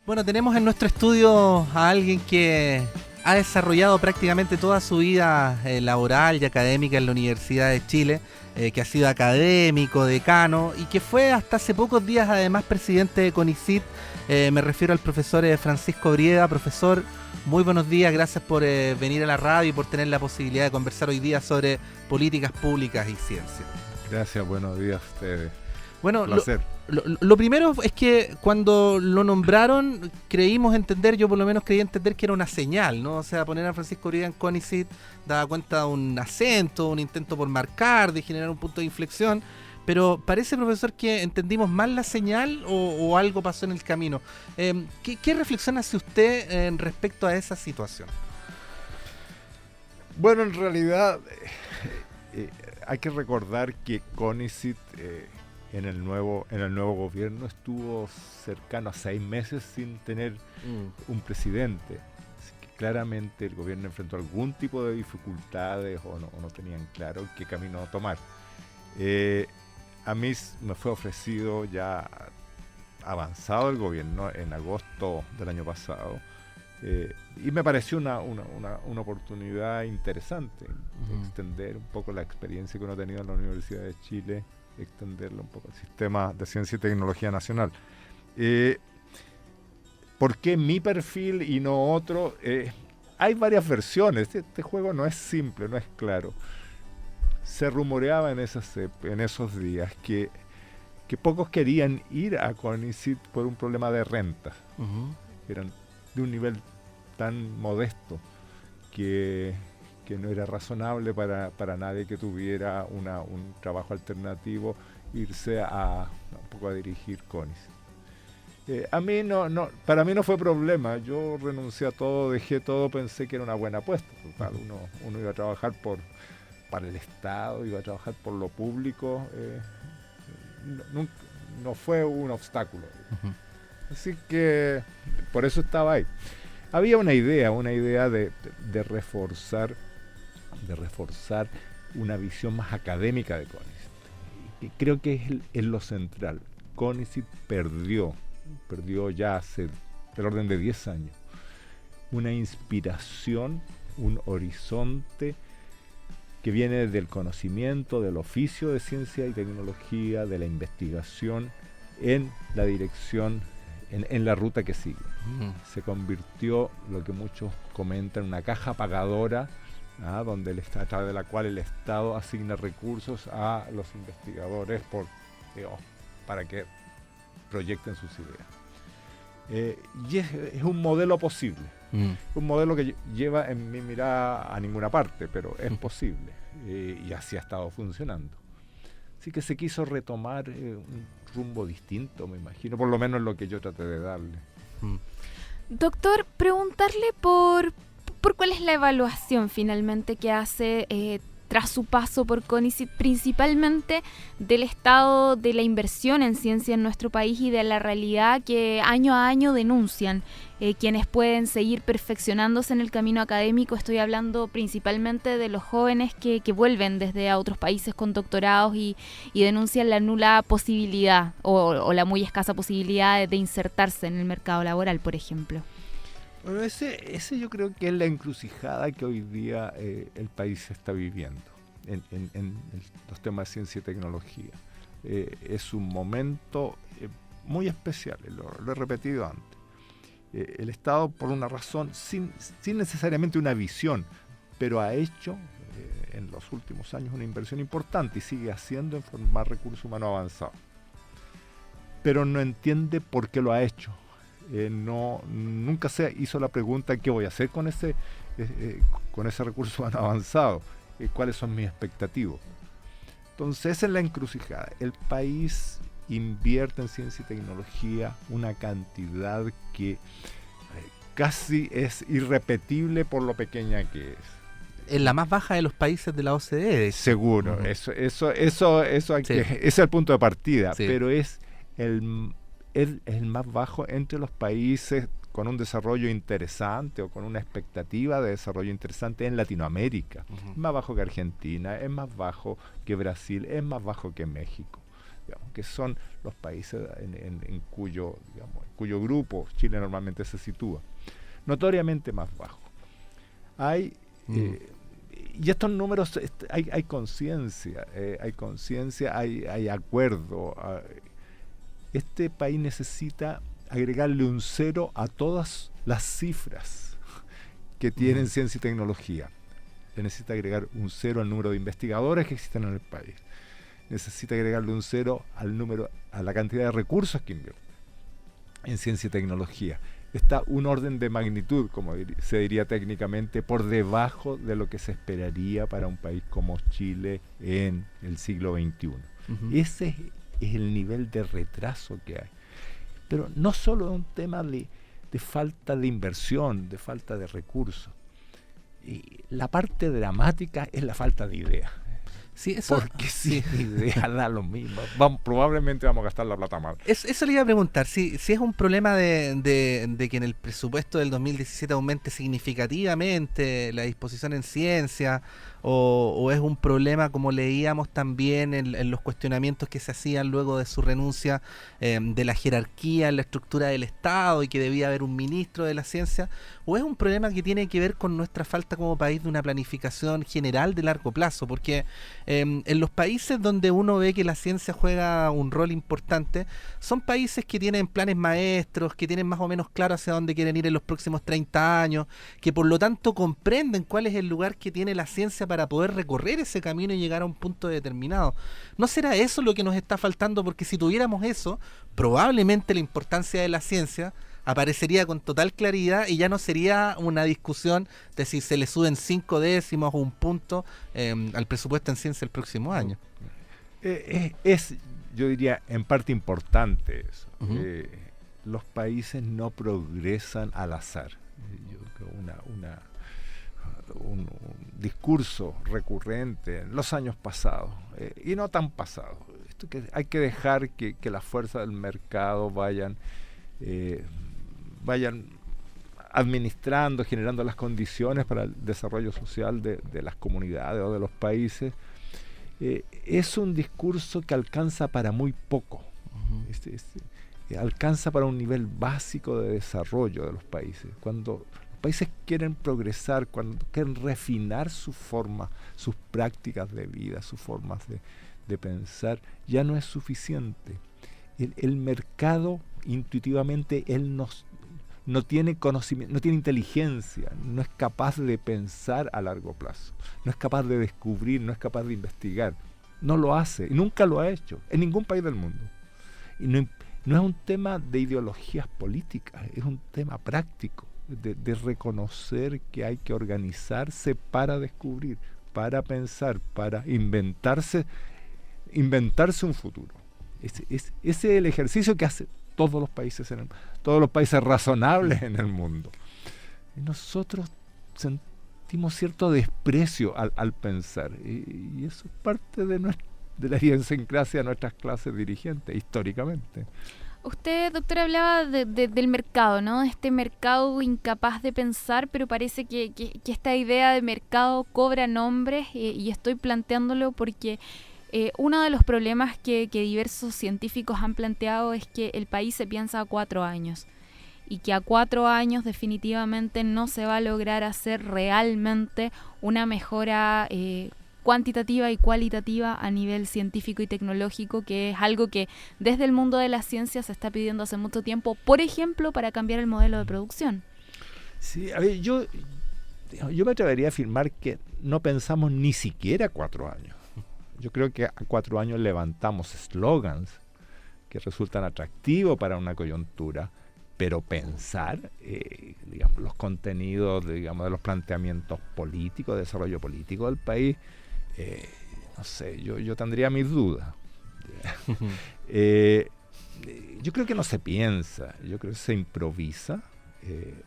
Bueno, tenemos en nuestro estudio a alguien que ha desarrollado prácticamente toda su vida laboral y académica en la Universidad de Chile, que ha sido académico, decano y que fue hasta hace pocos días además presidente de CONICYT. Me refiero al profesor Francisco Brieda. Profesor, muy buenos días, gracias por venir a la radio y por tener la posibilidad de conversar hoy día sobre políticas públicas y ciencia. Gracias, buenos días a ustedes. Bueno, Placer. Lo primero es que cuando lo nombraron creímos entender, yo por lo menos creí entender que era una señal, ¿no? O sea, poner a Francisco Brieda en CONICYT daba cuenta de un acento, un intento por marcar, de generar un punto de inflexión, pero parece, profesor, que entendimos mal la señal o algo pasó en el camino. ¿Qué reflexión hace usted respecto a esa situación? Bueno, en realidad hay que recordar que CONICYT en el nuevo gobierno estuvo cercano a 6 meses sin tener un presidente. Así que claramente el gobierno enfrentó algún tipo de dificultades o no tenían claro qué camino tomar. A mí me fue ofrecido ya avanzado el gobierno en agosto del año pasado y me pareció una oportunidad interesante extender un poco la experiencia que uno ha tenido en la Universidad de Chile, extenderlo un poco al sistema de ciencia y tecnología nacional. ¿Por qué mi perfil y no otro? Hay varias versiones. Este juego no es simple, no es claro. Se rumoreaba en esos días que pocos querían ir a CONICYT por un problema de renta. Eran de un nivel tan modesto que no era razonable para nadie que tuviera un trabajo alternativo irse un poco a dirigir CONICYT. A mí para mí no fue problema. Yo renuncié a todo, dejé todo, pensé que era una buena apuesta. Total, uno iba a trabajar para el Estado, iba a trabajar por lo público. No fue un obstáculo. Así que por eso estaba ahí. Había una idea de reforzar una visión más académica de CONICYT. Y creo que es lo central. CONICYT perdió ya hace del orden de 10 años una inspiración, un horizonte que viene del conocimiento, del oficio de ciencia y tecnología, de la investigación en la dirección, en la ruta que sigue. Se convirtió, lo que muchos comentan, en una caja pagadora, a través de la cual el Estado asigna recursos a los investigadores para que proyecten sus ideas. Y es un modelo posible, un modelo que lleva en mi mirada a ninguna parte, pero es posible, y así ha estado funcionando. Así que se quiso retomar un rumbo distinto, me imagino, por lo menos lo que yo traté de darle. Doctor, preguntarle por cuál es la evaluación finalmente que hace tras su paso por CONICYT, principalmente del estado de la inversión en ciencia en nuestro país y de la realidad que año a año denuncian quienes pueden seguir perfeccionándose en el camino académico. Estoy hablando principalmente de los jóvenes que vuelven desde a otros países con doctorados y denuncian la nula posibilidad o la muy escasa posibilidad de insertarse en el mercado laboral, por ejemplo. Bueno, ese yo creo que es la encrucijada que hoy día el país está viviendo en los temas de ciencia y tecnología. Es un momento muy especial, lo he repetido antes. El Estado, por una razón, sin necesariamente una visión, pero ha hecho en los últimos años una inversión importante y sigue haciendo en formar recursos humanos avanzados. Pero no entiende por qué lo ha hecho. Nunca se hizo la pregunta ¿qué voy a hacer con ese recurso humano avanzado? ¿Cuáles son mis expectativas? Entonces esa es la encrucijada. El país invierte en ciencia y tecnología una cantidad que casi es irrepetible por lo pequeña que es. Es la más baja de los países de la OCDE. Seguro, eso hay que, ese es el punto de partida, pero es el más bajo entre los países con un desarrollo interesante o con una expectativa de desarrollo interesante en Latinoamérica. Es más bajo que Argentina, es más bajo que Brasil, es más bajo que México. digamos, que son los países en cuyo grupo Chile normalmente se sitúa, notoriamente más bajo. Y estos números, hay conciencia, hay acuerdo. Este país necesita agregarle un 0 a todas las cifras que tienen ciencia y tecnología. Le necesita agregar un 0 al número de investigadores que existen en el país. Necesita agregarle un 0 a la cantidad de recursos que invierte en ciencia y tecnología. Está un orden de magnitud, como se diría técnicamente, por debajo de lo que se esperaría para un país como Chile en el siglo XXI. Ese es el nivel de retraso que hay. Pero no solo es un tema de falta de inversión, de falta de recursos. Y la parte dramática es la falta de ideas. Sí, eso, porque sin idea da lo mismo. Probablemente vamos a gastar la plata mal. Eso le iba a preguntar, si es un problema de que en el presupuesto del 2017 aumente significativamente la disposición en ciencia, o es un problema, como leíamos también en los cuestionamientos que se hacían luego de su renuncia, de la jerarquía en la estructura del Estado y que debía haber un ministro de la ciencia, o es un problema que tiene que ver con nuestra falta como país de una planificación general de largo plazo, porque en los países donde uno ve que la ciencia juega un rol importante, son países que tienen planes maestros, que tienen más o menos claro hacia dónde quieren ir en los próximos 30 años, que por lo tanto comprenden cuál es el lugar que tiene la ciencia para poder recorrer ese camino y llegar a un punto determinado. ¿No será eso lo que nos está faltando? Porque si tuviéramos eso, probablemente la importancia de la ciencia aparecería con total claridad y ya no sería una discusión de si se le suben 5 décimos o un punto al presupuesto en ciencia el próximo año. Yo diría, en parte importante eso. Los países no progresan al azar. Yo creo un discurso recurrente en los años pasados, y no tan pasados. Esto que hay que dejar que las fuerzas del mercado vayan administrando, generando las condiciones para el desarrollo social de las comunidades o de los países. Es un discurso que alcanza para muy poco. Alcanza para un nivel básico de desarrollo de los países. Cuando los países quieren progresar, cuando quieren refinar su forma, sus prácticas de vida, sus formas de pensar, ya no es suficiente. El mercado, intuitivamente, él no tiene conocimiento, no tiene inteligencia, no es capaz de pensar a largo plazo, no es capaz de descubrir, no es capaz de investigar. No lo hace, y nunca lo ha hecho, en ningún país del mundo. Y no es un tema de ideologías políticas, es un tema práctico, de reconocer que hay que organizarse para descubrir, para pensar, para inventarse un futuro. Ese es el ejercicio que hace todos los países razonables en el mundo. Y nosotros sentimos cierto desprecio al pensar, y eso es parte de la idiosincrasia de nuestras clases dirigentes, históricamente. Usted, doctor, hablaba del mercado, ¿no? Este mercado incapaz de pensar, pero parece que esta idea de mercado cobra nombres, y estoy planteándolo porque uno de los problemas que diversos científicos han planteado es que el país se piensa a 4 años y que a 4 años definitivamente no se va a lograr hacer realmente una mejora cuantitativa y cualitativa a nivel científico y tecnológico, que es algo que desde el mundo de la ciencia se está pidiendo hace mucho tiempo, por ejemplo, para cambiar el modelo de producción. Sí, a ver, yo me atrevería a afirmar que no pensamos ni siquiera 4 años. Yo creo que a 4 años levantamos slogans que resultan atractivos para una coyuntura, pero pensar, digamos, los contenidos, digamos, de los planteamientos políticos, de desarrollo político del país, no sé, yo tendría mis dudas. Yo creo que no se piensa, yo creo que se improvisa.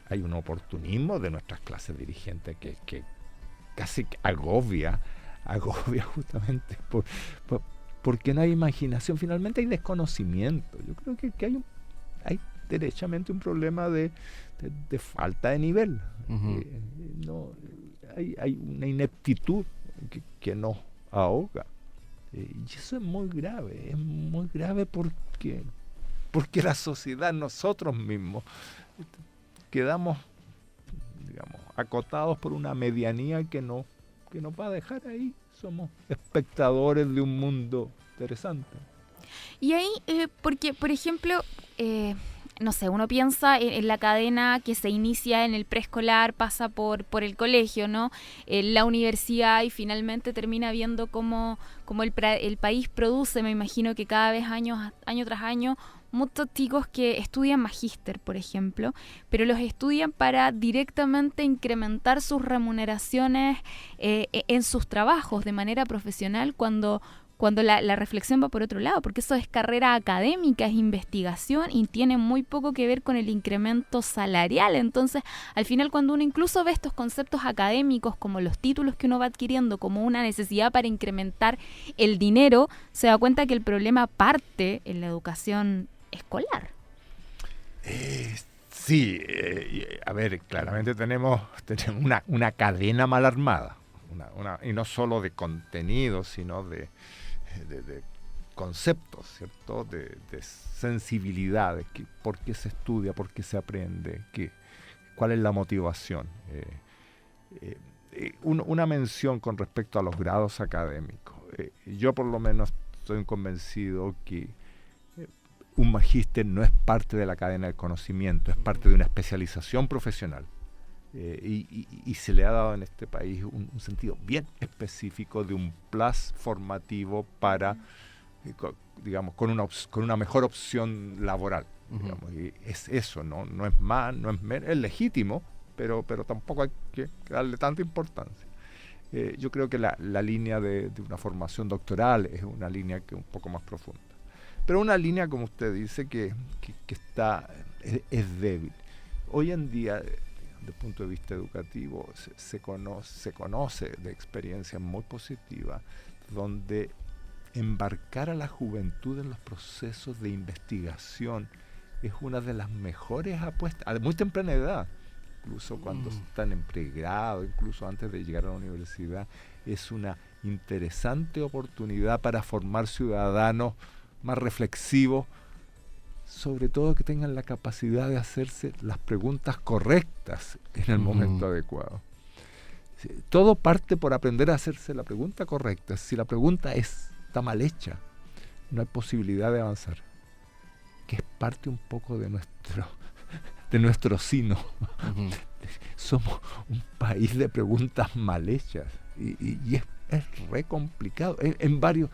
Hay un oportunismo de nuestras clases dirigentes que casi agobia justamente porque no hay imaginación. Finalmente hay desconocimiento. Yo creo que hay derechamente un problema de falta de nivel. Hay una ineptitud que nos ahoga. Y eso es muy grave porque la sociedad, nosotros mismos, quedamos, digamos, acotados por una medianía que nos va a dejar ahí. Somos espectadores de un mundo interesante. Y ahí, porque, por ejemplo, no sé, uno piensa en la cadena que se inicia en el preescolar, pasa por el colegio, ¿no? La universidad y finalmente termina viendo cómo el país produce, me imagino que cada vez año tras año, muchos chicos que estudian magíster, por ejemplo, pero los estudian para directamente incrementar sus remuneraciones en sus trabajos de manera profesional cuando la reflexión va por otro lado, porque eso es carrera académica, es investigación y tiene muy poco que ver con el incremento salarial. Entonces, al final, cuando uno incluso ve estos conceptos académicos como los títulos que uno va adquiriendo como una necesidad para incrementar el dinero, se da cuenta que el problema parte en la educación escolar. Sí, a ver, claramente tenemos una cadena mal armada, y no solo de contenido, sino de conceptos, ¿cierto? De sensibilidades, por qué se estudia, por qué se aprende, cuál es la motivación. Una mención con respecto a los grados académicos. Yo por lo menos estoy convencido que un magíster no es parte de la cadena del conocimiento, es parte de una especialización profesional. Y se le ha dado en este país un sentido bien específico de un plus formativo para, digamos, con una mejor opción laboral. Digamos, y es eso, no es más, no es menos, es legítimo, pero tampoco hay que darle tanta importancia. Yo creo que la línea de una formación doctoral es una línea que es un poco más profunda. Pero una línea, como usted dice, que es débil. Hoy en día, desde el punto de vista educativo, se conoce de experiencias muy positivas donde embarcar a la juventud en los procesos de investigación es una de las mejores apuestas, a muy temprana edad, incluso cuando están en pregrado, incluso antes de llegar a la universidad, es una interesante oportunidad para formar ciudadanos más reflexivos, sobre todo que tengan la capacidad de hacerse las preguntas correctas en el momento adecuado. Todo parte por aprender a hacerse la pregunta correcta. Si la pregunta está mal hecha, no hay posibilidad de avanzar, que es parte un poco de nuestro sino. Somos un país de preguntas mal hechas y es re complicado en varios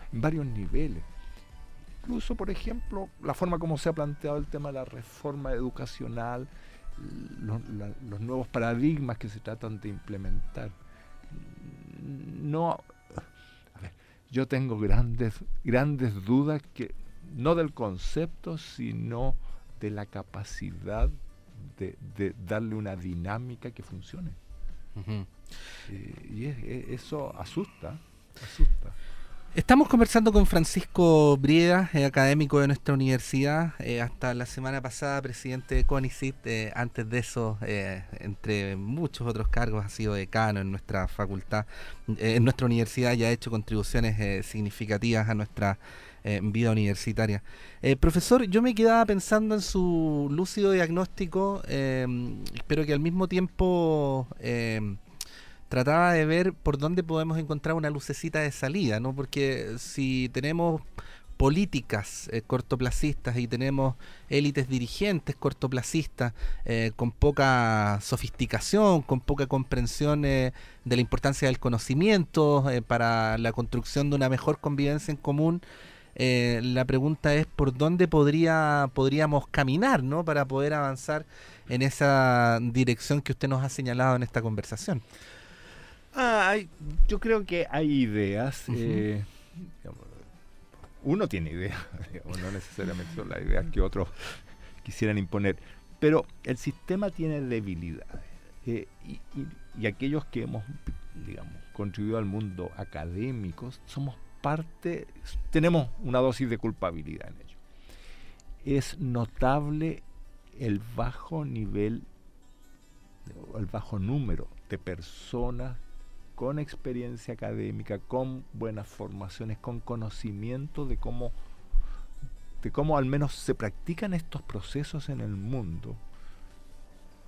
niveles. Incluso, por ejemplo, la forma como se ha planteado el tema de la reforma educacional, los nuevos paradigmas que se tratan de implementar. Yo tengo grandes dudas, no del concepto, sino de la capacidad de darle una dinámica que funcione. Y eso asusta. Estamos conversando con Francisco Brieda, académico de nuestra universidad, hasta la semana pasada presidente de CONICYT. Antes de eso, entre muchos otros cargos, ha sido decano en nuestra facultad, en nuestra universidad, y ha hecho contribuciones significativas a nuestra vida universitaria. Profesor, yo me quedaba pensando en su lúcido diagnóstico, pero que al mismo tiempo trataba de ver por dónde podemos encontrar una lucecita de salida, ¿no? Porque si tenemos políticas cortoplacistas y tenemos élites dirigentes cortoplacistas con poca sofisticación, con poca comprensión de la importancia del conocimiento para la construcción de una mejor convivencia en común, la pregunta es por dónde podríamos caminar, ¿no? Para poder avanzar en esa dirección que usted nos ha señalado en esta conversación. Yo creo que hay ideas. Uno tiene ideas, no necesariamente son las ideas que otros quisieran imponer, pero el sistema tiene debilidades. Y aquellos que hemos, contribuido al mundo académico, somos parte, tenemos una dosis de culpabilidad en ello. Es notable el bajo nivel, el bajo número de personas con experiencia académica, con buenas formaciones, con conocimiento de cómo al menos se practican estos procesos en el mundo.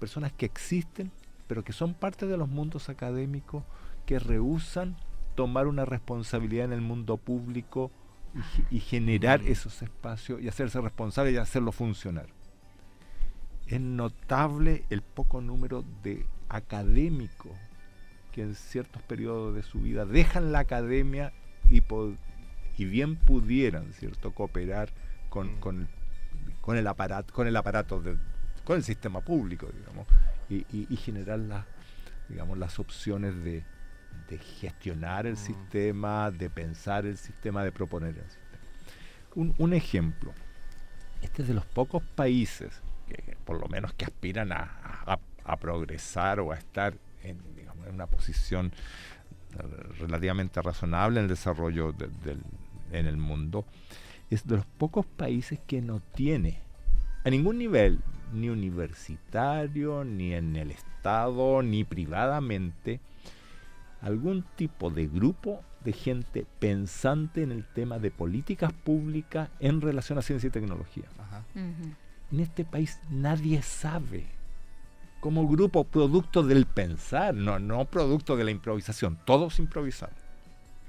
Personas que existen, pero que son parte de los mundos académicos, que rehúsan tomar una responsabilidad en el mundo público y generar esos espacios y hacerse responsable y hacerlo funcionar. Es notable el poco número de académicos que en ciertos periodos de su vida dejan la academia y bien pudieran, ¿cierto?, cooperar con el aparato, con el sistema público, digamos, y generar las opciones de gestionar el sistema, de pensar el sistema, de proponer el sistema. Un ejemplo, este es de los pocos países que por lo menos que aspiran a progresar o a estar en una posición relativamente razonable en el desarrollo en el mundo. Es de los pocos países que no tiene a ningún nivel, ni universitario, ni en el Estado, ni privadamente, algún tipo de grupo de gente pensante en el tema de políticas públicas en relación a ciencia y tecnología. Ajá. En este país nadie sabe, como grupo, producto del pensar, no producto de la improvisación, todos improvisados.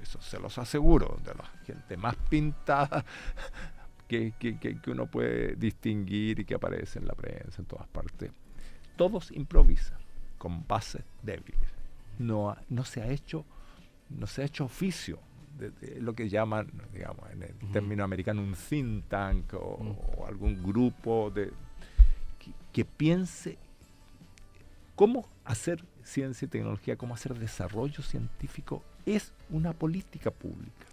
Eso se los aseguro, de la gente más pintada que uno puede distinguir y que aparece en la prensa, en todas partes. Todos improvisan, con bases débiles. No se ha hecho oficio de lo que llaman, digamos, en el término americano, un think tank o algún grupo que piense cómo hacer ciencia y tecnología, cómo hacer desarrollo científico. Es una política pública.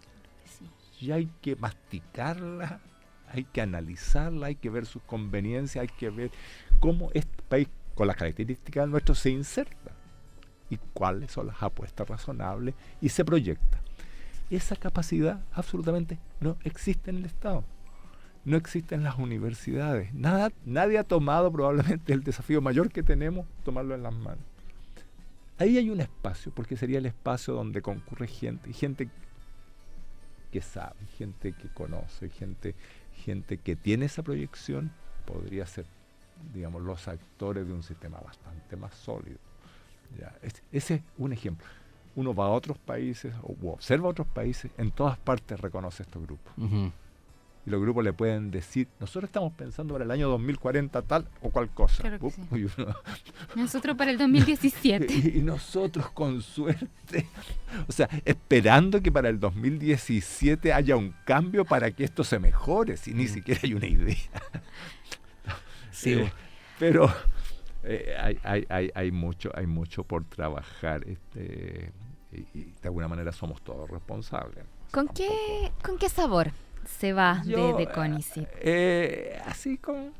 Sí. Y hay que masticarla, hay que analizarla, hay que ver sus conveniencias, hay que ver cómo este país, con las características nuestras, se inserta y cuáles son las apuestas razonables y se proyecta. Esa capacidad absolutamente no existe en el Estado, no existe en las universidades. Nadie ha tomado probablemente el desafío mayor que tenemos, tomarlo en las manos. Ahí hay un espacio, porque sería el espacio donde concurre gente que sabe, gente que conoce, gente que tiene esa proyección, podría ser, digamos, los actores de un sistema bastante más sólido. Ya, ese es un ejemplo. Uno va a otros países o observa otros países, en todas partes reconoce estos grupos. Uh-huh. Y los grupos le pueden decir, nosotros estamos pensando para el año 2040 tal o cual cosa. Claro que sí. Nosotros para el 2017. y nosotros con suerte, o sea, esperando que para el 2017 haya un cambio para que esto se mejore, si ni siquiera hay una idea. Sí. Pero hay mucho por trabajar, y de alguna manera somos todos responsables. ¿Con qué sabor se va de CONICYT? Así con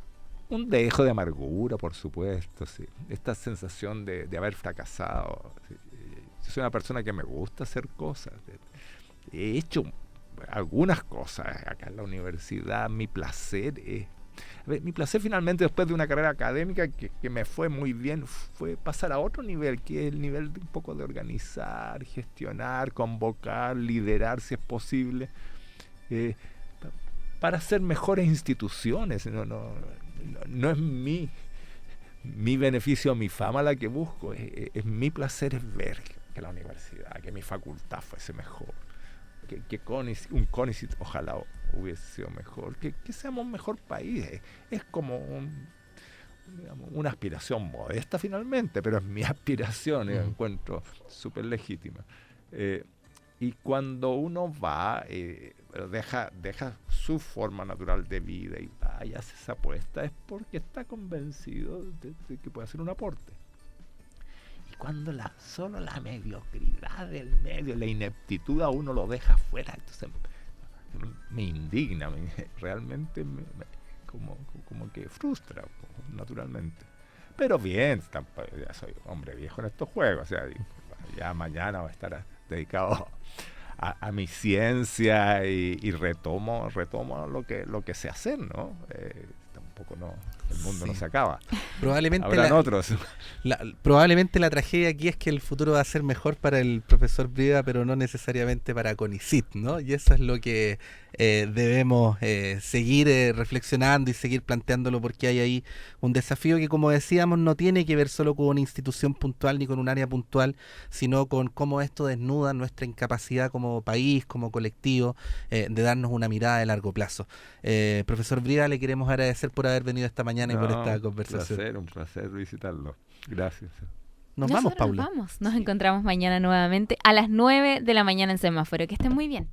un dejo de amargura, por supuesto, sí. Esta sensación de haber fracasado. Sí. Yo soy una persona que me gusta hacer cosas. He hecho algunas cosas acá en la universidad. Mi placer finalmente, después de una carrera académica que me fue muy bien, fue pasar a otro nivel, que es el nivel de un poco de organizar, gestionar, convocar, liderar si es posible, para hacer mejores instituciones. No es mi beneficio, mi fama la que busco, es mi placer, es ver que la universidad, que mi facultad fuese mejor, que un CONICYT ojalá hubiese sido mejor, que seamos un mejor país. Es como una aspiración modesta finalmente, pero es mi aspiración, y la encuentro súper legítima. Y cuando uno va, deja su forma natural de vida y va y hace esa apuesta, es porque está convencido de que puede hacer un aporte. Y cuando solo la mediocridad del medio, la ineptitud a uno lo deja fuera, entonces me indigna, realmente como que frustra, naturalmente. Pero bien, ya soy hombre viejo en estos juegos, o sea, ya mañana voy a estar dedicado a mi ciencia y retomo lo que sé hacer, ¿no? Tampoco no El mundo Sí. no se acaba. Probablemente Habrán otros. probablemente la tragedia aquí es que el futuro va a ser mejor para el profesor Briva, pero no necesariamente para CONICIT, ¿no? Y eso es lo que debemos seguir reflexionando y seguir planteándolo, porque hay ahí un desafío que, como decíamos, no tiene que ver solo con una institución puntual ni con un área puntual, sino con cómo esto desnuda nuestra incapacidad como país, como colectivo, de darnos una mirada de largo plazo. Profesor Briva, le queremos agradecer por haber venido esta mañana y por esta conversación. Un placer visitarlo. Gracias. Nos vamos, Nosotros Paula. Nos vamos. Nos encontramos mañana nuevamente a las 9 de la mañana en Semáforo. Que estén muy bien.